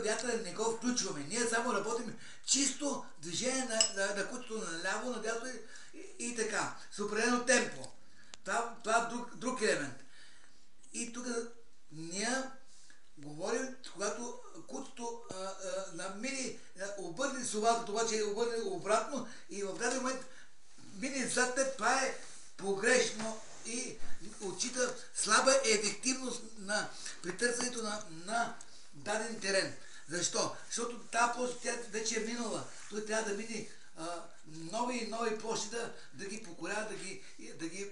вятъра не го включваме. Ние само работим чисто движение на кучето наляво, надясно и така, с определено темпо. Това е друг елемент. И тук ние говорим, когато кучето намини, обърне совалката, обаче обърне обратно и в даден момент мине зад теб, това е погрешно и отчита слаба ефективност при търсенето на даден терен. Защо? Защото тази площ тя вече е минала. Той трябва да мине нови и нови площи да ги покорява, да ги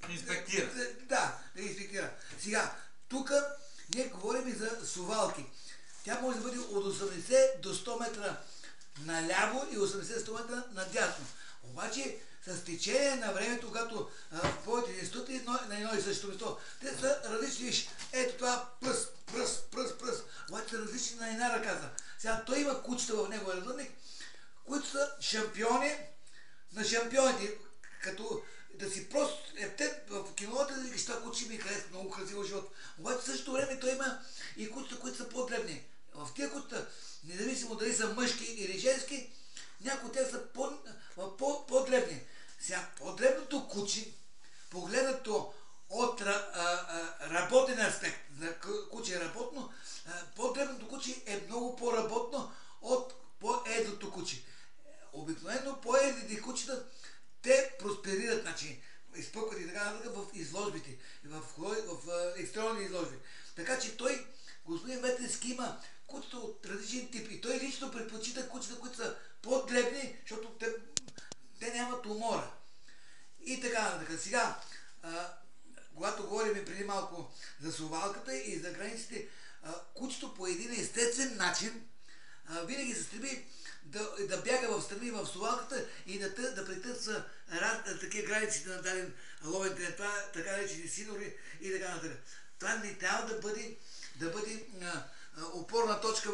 инспектира. Да ги инспектира. Сега, тук ние говорим и за совалки. Тя може да бъде от 80 до 100 метра наляво и 80 до 100 метра надясно. Обаче, с течение на времето, когато повече институти на едно и също место, те са различни. Ето това пръст, обаче са различни на една ръка. Сега той има кучета в неговия развъдник, които са шампиони на шампионите, като да си просто в кинолата да викаш, това куче ми харесва, много красиво живот. Обаче в същото време той има и кучета, които са по-дребни. В тия кучета, независимо дали са мъжки или женски, някои от тях са по-дребни. Сега, по-дребното куче, погледнато от работен аспект, на куче е работно, по-дребното куче е много по-работно от по-едрото куче. Обикновено по-едрите кучета, те просперират, значи, изпъкват и така в изложбите, в екстериорни изложби. Така че той, господин Ветрински, има кучета от различен тип и той лично предпочита кучета, които са по-дребни, защото те нямат умора. И така. Сега, когато говорим преди малко за совалката и за границите, кучето по един естествен начин винаги се стреми да бяга в страни в совалката и да претърсва такива границите на даден ловен терен. Това така наречени синори и така нататък. Това не трябва да бъде опорна точка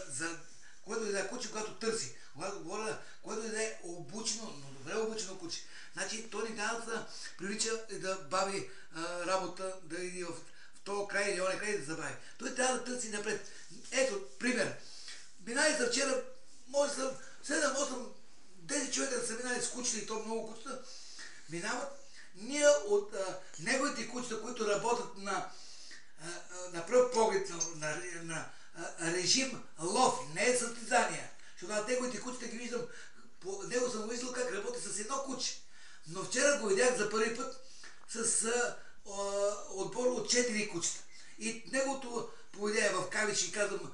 за което и да е куче, когато търси. Когато говоря, което и да е обучено, но добре обучено куче. Значи той не трябва да привлича и да бави работа, да иди в този край или оня край да забави. Той трябва да търси напред. Ето, пример. Минали за вчера, може да 7-8, 10 човека да са минали с кучета и то много кучета, минават. Ние от неговите кучета, които работят на пръв поглед на режим лов, не е състезание. Защото от неговите кучета ги виждам, по него съм виждал как работи с едно куче. Но вчера го видях за първи път с отбор от 4 кучета. И неговото поведение в кавичи, казвам,